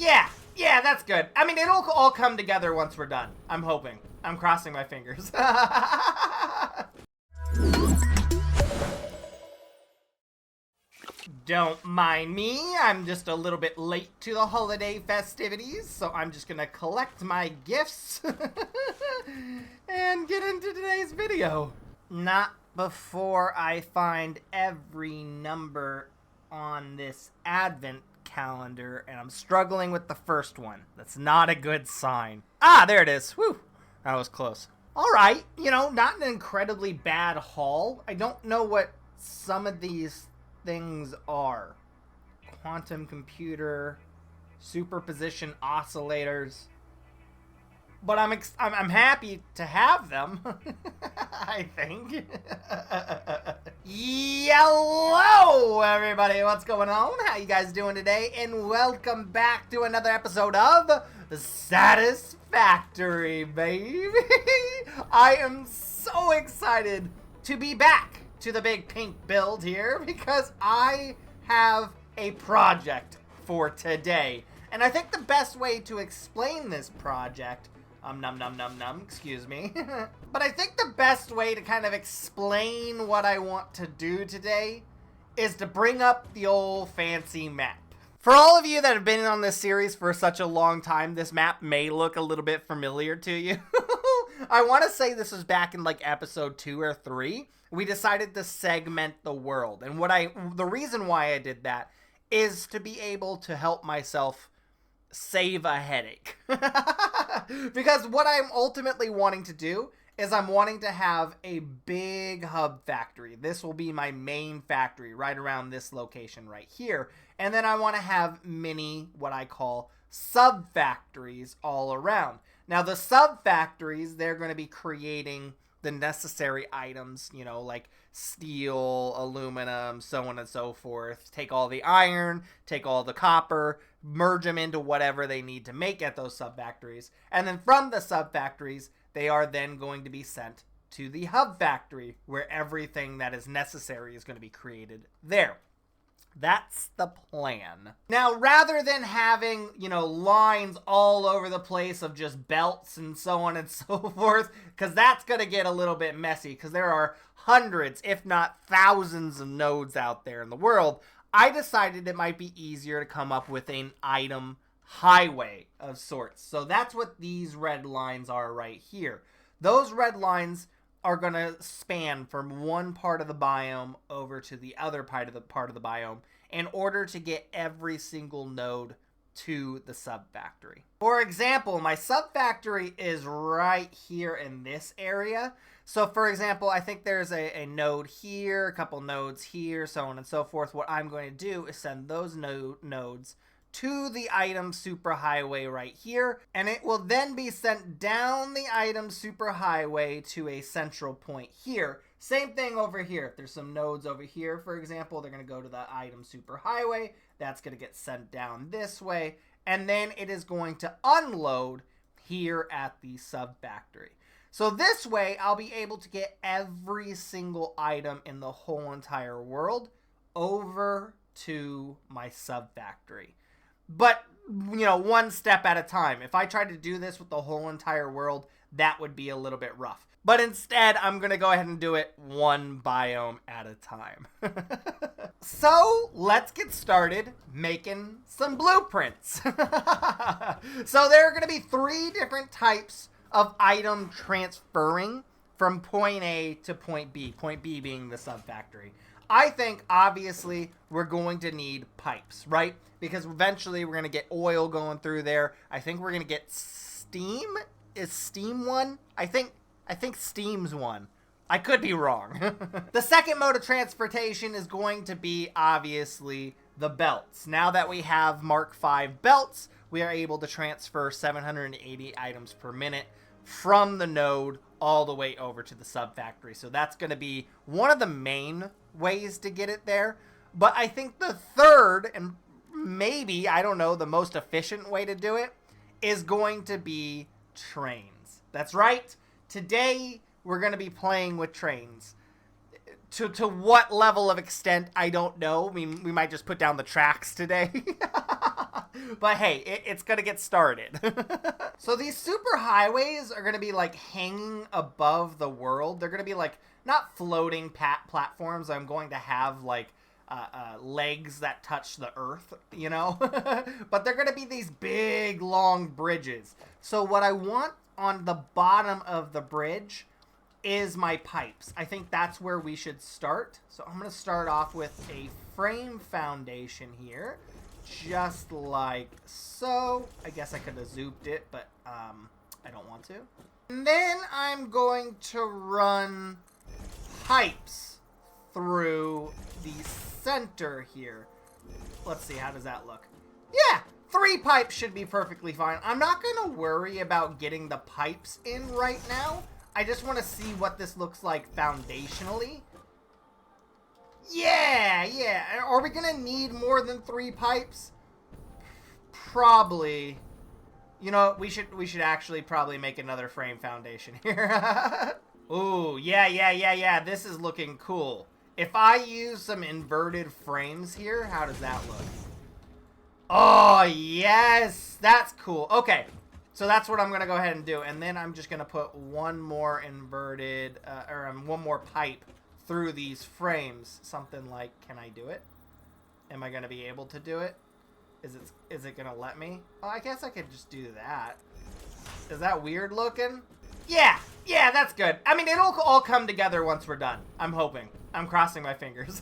Yeah, that's good. I mean, it'll all come together once we're done. I'm hoping. I'm crossing my fingers. Don't mind me, I'm just a little bit late to the holiday festivities, so I'm just gonna collect my gifts and get into today's video. Not before I find every number on this advent calendar, and I'm struggling with the first one. That's not a good sign. Ah, there it is. Whew, that was close. Alright, not an incredibly bad haul. I don't know what some of these things are. Quantum computer, superposition oscillators. But I'm happy to have them. I think. Hello, everybody. What's going on? How you guys doing today? And welcome back to another episode of Satisfactory, baby. I am so excited to be back to the big pink build here because I have a project for today. And I think the best way to explain this project, excuse me. But I think the best way to kind of explain what I want to do today is to bring up the old fancy map. For all of you that have been on this series for such a long time, this map may look a little bit familiar to you. I want to say this was back in like episode 2 or 3. We decided to segment the world. And the reason why I did that is to be able to help myself save a headache. Because what I'm ultimately wanting to do is I'm wanting to have a big hub factory. This will be my main factory right around this location right here. And then I want to have many, what I call sub-factories all around. Now the sub-factories, they're going to be creating the necessary items, like steel, aluminum, so on and so forth. Take all the iron, take all the copper, merge them into whatever they need to make at those sub-factories. And then from the sub-factories, they are then going to be sent to the hub factory where everything that is necessary is going to be created there. That's the plan. Now, rather than having, lines all over the place of just belts and so on and so forth, because that's going to get a little bit messy, because there are hundreds, if not thousands of nodes out there in the world, I decided it might be easier to come up with an item highway of sorts. So that's what these red lines are right here. Those red lines are going to span from one part of the biome over to the other part of the biome in order to get every single node to the sub-factory. For example, my sub-factory is right here in this area. So for example, I think there's a node here, a couple nodes here, so on and so forth. What I'm going to do is send those nodes to the item superhighway right here, and it will then be sent down the item superhighway to a central point here. Same thing over here. If there's some nodes over here, for example, they're going to go to the item superhighway. That's going to get sent down this way, and then it is going to unload here at the sub-factory. So this way, I'll be able to get every single item in the whole entire world over to my sub-factory. But, one step at a time. If I tried to do this with the whole entire world, that would be a little bit rough. But instead, I'm going to go ahead and do it one biome at a time. So, let's get started making some blueprints. So, there are going to be 3 different types of item transferring from point A to point B. Point B being the sub-factory. I think, obviously, we're going to need pipes, right? Because eventually we're going to get oil going through there. I think we're going to get steam. Is steam one? I think steam's one. I could be wrong. The second mode of transportation is going to be, obviously, the belts. Now that we have Mark V belts, we are able to transfer 780 items per minute from the node all the way over to the sub-factory. So that's going to be one of the main ways to get it there. But I think the third, and maybe, I don't know, the most efficient way to do it is going to be trains. That's right. Today, we're going to be playing with trains. To what level of extent, I don't know. I mean, we might just put down the tracks today. But hey, it's gonna get started. So these super highways are gonna be like hanging above the world. They're gonna be like not floating platforms. I'm going to have like legs that touch the earth, you know? But they're gonna be these big long bridges. So what I want on the bottom of the bridge is my pipes. I think that's where we should start. So I'm gonna start off with a frame foundation here, just like so. I guess I could have zooped it, but I don't want to. And then I'm going to run pipes through the center here. Let's see, how does that look? Yeah, 3 pipes should be perfectly fine. I'm not gonna worry about getting the pipes in right now. I just want to see what this looks like foundationally. Yeah. Are we gonna need more than 3 pipes? Probably. You know, we should actually probably make another frame foundation here. Ooh, yeah. This is looking cool. If I use some inverted frames here, how does that look? Oh, yes. That's cool. Okay. So that's what I'm going to go ahead and do. And then I'm just going to put one more inverted, one more pipe through these frames. Something like, can I do it? Am I going to be able to do it? Is it going to let me? Oh, I guess I could just do that. Is that weird looking? Yeah, that's good. I mean, it'll all come together once we're done. I'm hoping. I'm crossing my fingers.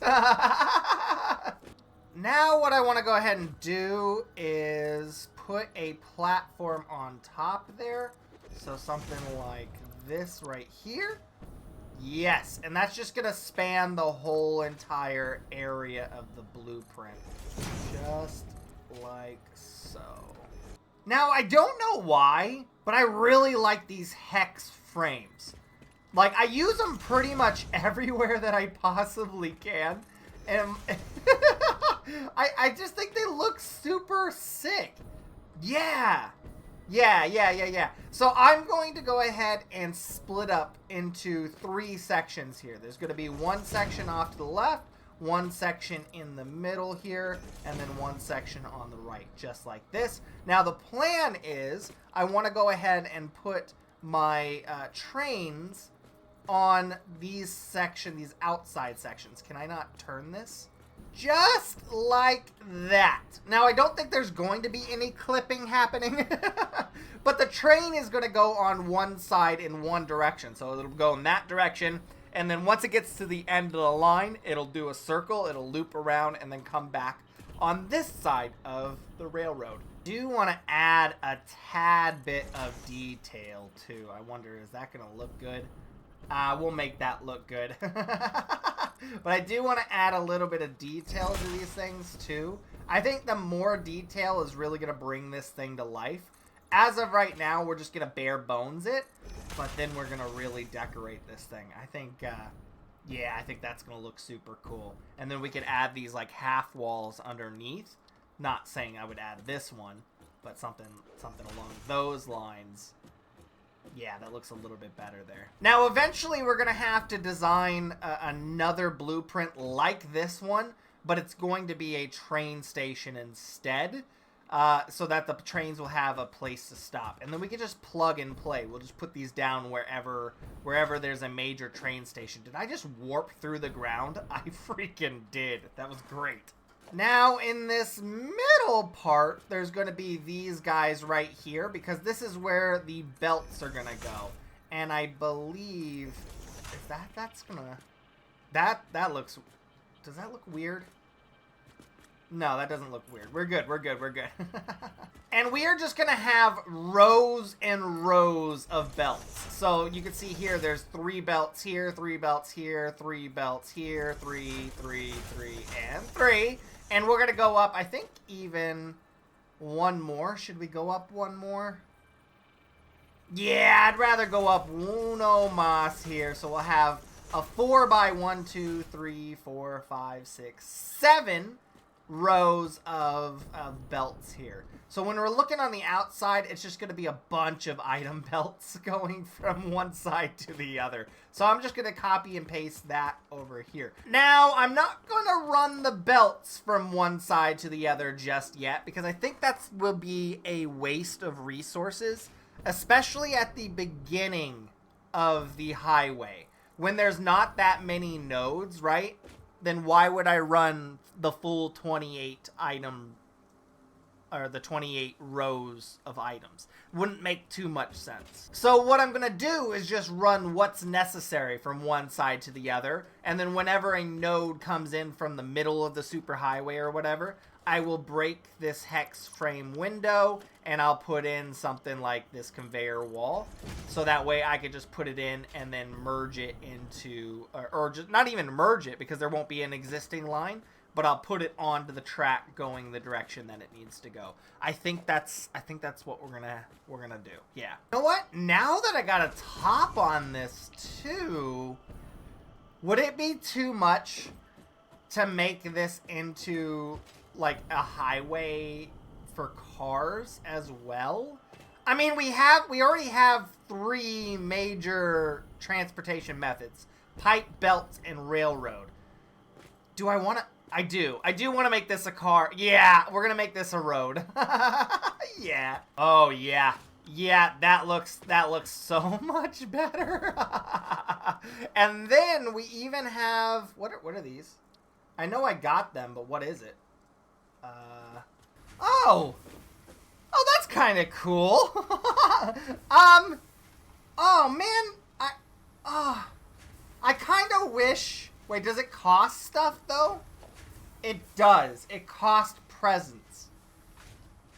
Now what I want to go ahead and do is put a platform on top there. So something like this right here. Yes, and that's just going to span the whole entire area of the blueprint. Just like so. Now, I don't know why, but I really like these hex frames. Like, I use them pretty much everywhere that I possibly can. And I just think they look super sick. Yeah. So I'm going to go ahead and split up into 3 sections here. There's going to be 1 section off to the left, 1 section in the middle here, and then 1 section on the right, just like this. Now the plan is I want to go ahead and put my trains on these outside sections. Can I not turn this? Just like that. Now, I don't think there's going to be any clipping happening, but the train is going to go on one side in one direction. So it'll go in that direction, and then once it gets to the end of the line, it'll do a circle, it'll loop around, and then come back on this side of the railroad. Do want to add a tad bit of detail, too. I wonder, is that going to look good? We'll make that look good. But I do want to add a little bit of detail to these things, too. I think the more detail is really going to bring this thing to life. As of right now, we're just going to bare bones it. But then we're going to really decorate this thing. I think, yeah, I think that's going to look super cool. And then we could add these, like, half walls underneath. Not saying I would add this one, but something along those lines. Yeah, that looks a little bit better there. Now, eventually, we're going to have to design another blueprint like this one, but it's going to be a train station instead, so that the trains will have a place to stop. And then we can just plug and play. We'll just put these down wherever there's a major train station. Did I just warp through the ground? I freaking did. That was great. Now, in this middle part, there's going to be these guys right here, because this is where the belts are going to go. And I believe, that's going to, that looks, does that look weird? No, that doesn't look weird. We're good. And we are just going to have rows and rows of belts. So you can see here, there's 3 belts here, 3 belts here, 3 belts here, 3, and 3. And we're going to go up, I think, even 1 more. Should we go up 1 more? Yeah, I'd rather go up uno más here. So we'll have a 4 by 1, 2, 3, 4, 5, 6, 7 rows of belts here. So when we're looking on the outside, it's just going to be a bunch of item belts going from one side to the other. So I'm just going to copy and paste that over here. Now, I'm not going to run the belts from one side to the other just yet, because I think that will be a waste of resources, especially at the beginning of the highway. When there's not that many nodes, right? Then why would I run the full 28 item, or the 28 rows of items? Wouldn't make too much sense. So what I'm gonna do is just run what's necessary from one side to the other, and then whenever a node comes in from the middle of the superhighway or whatever, I will break this hex frame window and I'll put in something like this conveyor wall. So that way I could just put it in and then merge it into, or just not even merge it because there won't be an existing line, but I'll put it onto the track going the direction that it needs to go. I think that's what we're gonna do. Yeah. You know what? Now that I got a top on this too, would it be too much to make this into like a highway for cars as well? I mean, we already have 3 major transportation methods: pipe, belt, and railroad. Do I want to? I do want to make this a car. Yeah, we're gonna make this a road. Yeah. Oh yeah. Yeah, that looks so much better. And then we even have what are these? I know I got them, but what is it? Oh, that's kind of cool. Oh man, I kind of wish. Wait, does it cost stuff though? It does. It costs presents.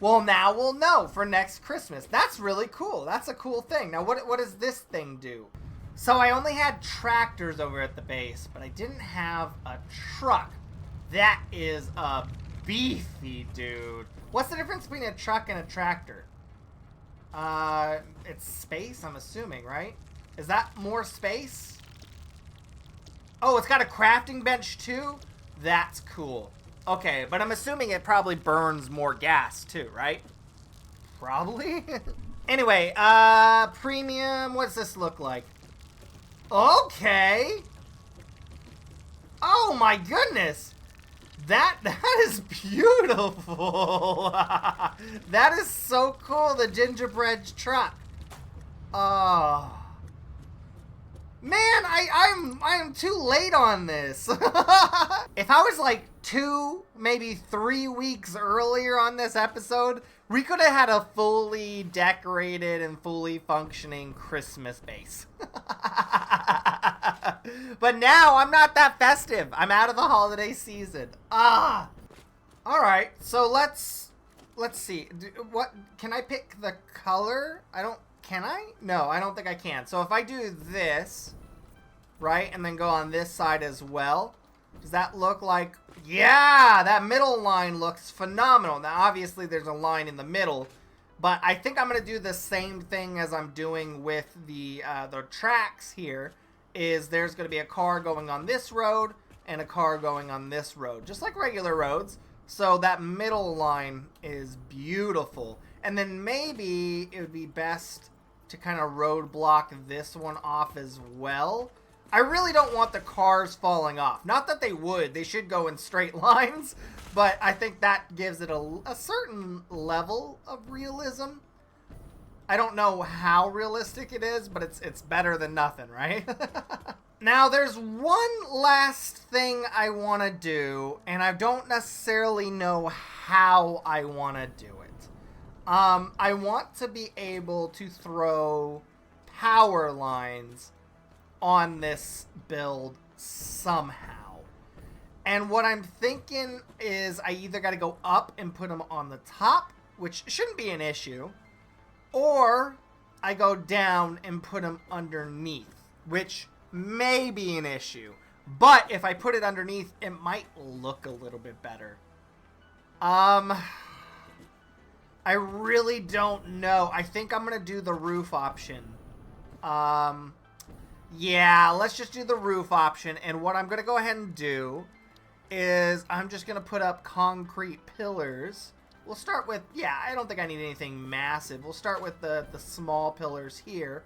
Well, now we'll know for next Christmas. That's really cool. That's a cool thing. Now, what does this thing do? So I only had tractors over at the base, but I didn't have a truck. That is a beefy dude. What's the difference between a truck and a tractor? It's space, I'm assuming, right? Is that more space? Oh, it's got a crafting bench too? That's cool. Okay, but I'm assuming it probably burns more gas too, right? Probably? Anyway, premium, what's this look like? Okay. Oh my goodness. That is beautiful. That is so cool, the gingerbread truck. Oh. Man, I am too late on this. If I was like 2, maybe 3 weeks earlier on this episode, we could have had a fully decorated and fully functioning Christmas base. But now I'm not that festive. I'm out of the holiday season. All right, so let's see. What can I pick the color? Can I? No, I don't think I can. So if I do this, right, and then go on this side as well, does that look like... Yeah, that middle line looks phenomenal. Now, obviously, there's a line in the middle, but I think I'm going to do the same thing as I'm doing with the tracks here, is there's going to be a car going on this road and a car going on this road, just like regular roads. So that middle line is beautiful. And then maybe it would be best to kind of roadblock this one off as well. I really don't want the cars falling off. Not that they would. They should go in straight lines. But I think that gives it a certain level of realism. I don't know how realistic it is, but it's better than nothing, right? Now, there's one last thing I want to do, and I don't necessarily know how I want to do it. I want to be able to throw power lines on this build somehow. And what I'm thinking is I either got to go up and put them on the top, which shouldn't be an issue, or I go down and put them underneath, which may be an issue. But if I put it underneath, it might look a little bit better. I really don't know. I think I'm going to do the roof option. Yeah, let's just do the roof option. And what I'm going to go ahead and do is I'm just going to put up concrete pillars. We'll start with, yeah, I don't think I need anything massive. We'll start with the small pillars here.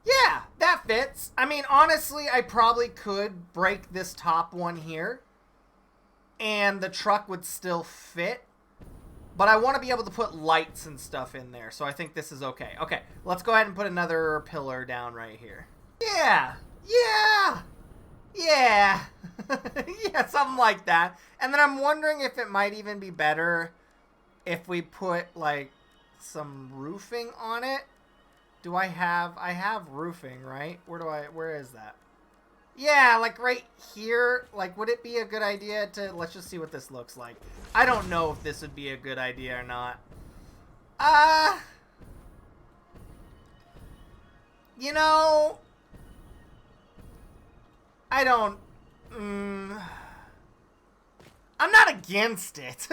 Yeah, that fits. I mean, honestly, I probably could break this top one here, and the truck would still fit. But I want to be able to put lights and stuff in there, so I think this is okay. Okay, let's go ahead and put another pillar down right here. Yeah, yeah, yeah, yeah, something like that. And then I'm wondering if it might even be better if we put, like, some roofing on it. I have roofing, right? Where is that? Yeah, like right here. Like, would it be a good idea to, let's just see what this looks like. I don't know if this would be a good idea or not. You know, I don't, I'm not against it.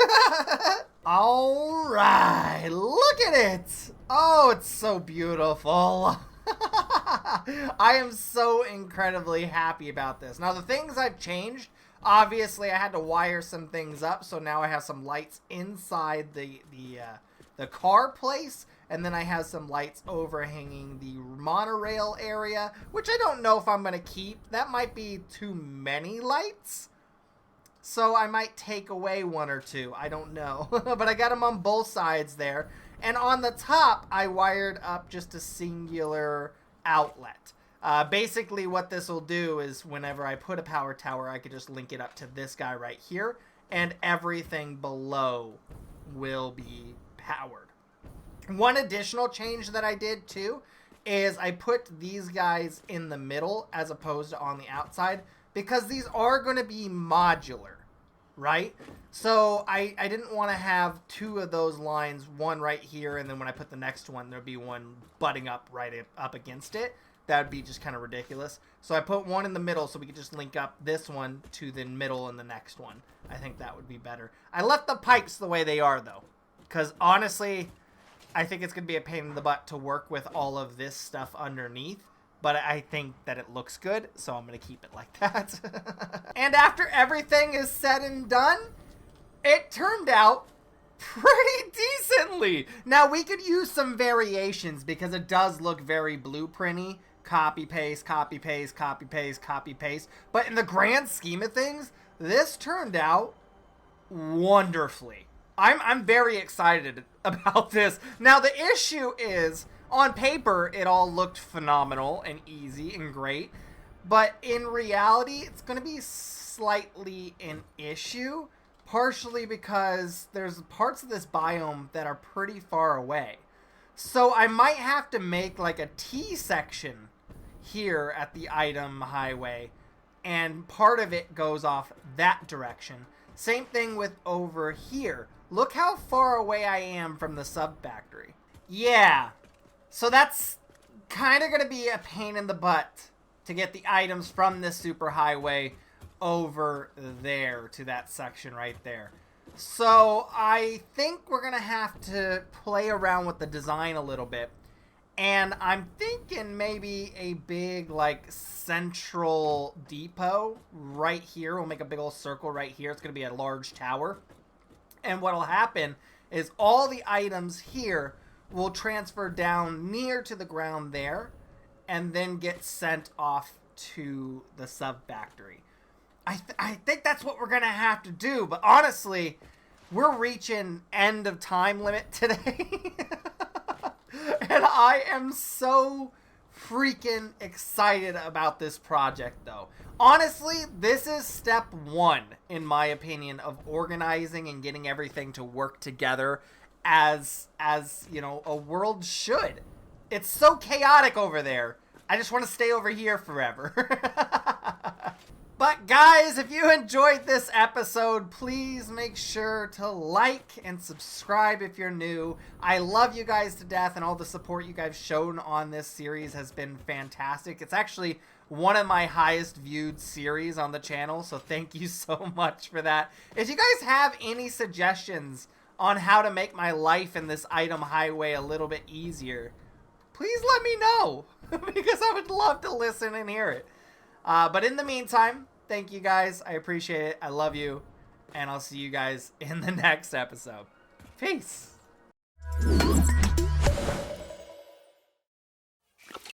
All right, look at it. Oh, it's so beautiful. I am so incredibly happy about this. Now, the things I've changed, obviously I had to wire some things up, so now I have some lights inside the car place, and then I have some lights overhanging the monorail area, which I don't know if I'm going to keep. That might be too many lights. So I might take away one or two. I don't know. But I got them on both sides there. And on the top, I wired up just a singular outlet. Basically, what this will do is whenever I put a power tower, I could just link it up to this guy right here. And everything below will be powered. One additional change that I did, too, is I put these guys in the middle as opposed to on the outside, because these are going to be modular, right? So I didn't want to have two of those lines, one right here, and then when I put the next one, there'd be one butting up right up against it. That would be just kind of ridiculous. So I put one in the middle so we could just link up this one to the middle and the next one. I think that would be better. I left the pipes the way they are, though, because honestly, I think it's going to be a pain in the butt to work with all of this stuff underneath. But I think that it looks good, so I'm going to keep it like that. And after everything is said and done, it turned out pretty decently. Now, we could use some variations because it does look very blueprinty. Copy, paste, copy, paste, copy, paste, copy, paste. But in the grand scheme of things, this turned out wonderfully. I'm very excited about this. Now, the issue is, on paper, it all looked phenomenal and easy and great. But in reality, it's going to be slightly an issue. Partially because there's parts of this biome that are pretty far away. So I might have to make like a T section here at the item highway. And part of it goes off that direction. Same thing with over here. Look how far away I am from the subfactory. Yeah. So that's kind of going to be a pain in the butt to get the items from this superhighway over there to that section right there. So I think we're going to have to play around with the design a little bit. And I'm thinking maybe a big like central depot right here. We'll make a big old circle right here. It's going to be a large tower. And what'll happen is all the items here will transfer down near to the ground there and then get sent off to the subfactory. I think that's what we're going to have to do. But honestly, we're reaching end of time limit today. And I am so freaking excited about this project, though. Honestly, this is step one, in my opinion, of organizing and getting everything to work together as you know, a world should. It's so chaotic over there. I just want to stay over here forever. But guys, if you enjoyed this episode, please make sure to like and subscribe if you're new. I love you guys to death, and all the support you guys shown on this series has been fantastic. It's actually one of my highest viewed series on the channel, so thank you so much for that. If you guys have any suggestions on how to make my life in this item highway a little bit easier, please let me know, because I would love to listen and hear it. But in the meantime, thank you guys. I appreciate it. I love you. and I'll see you guys in the next episode. Peace.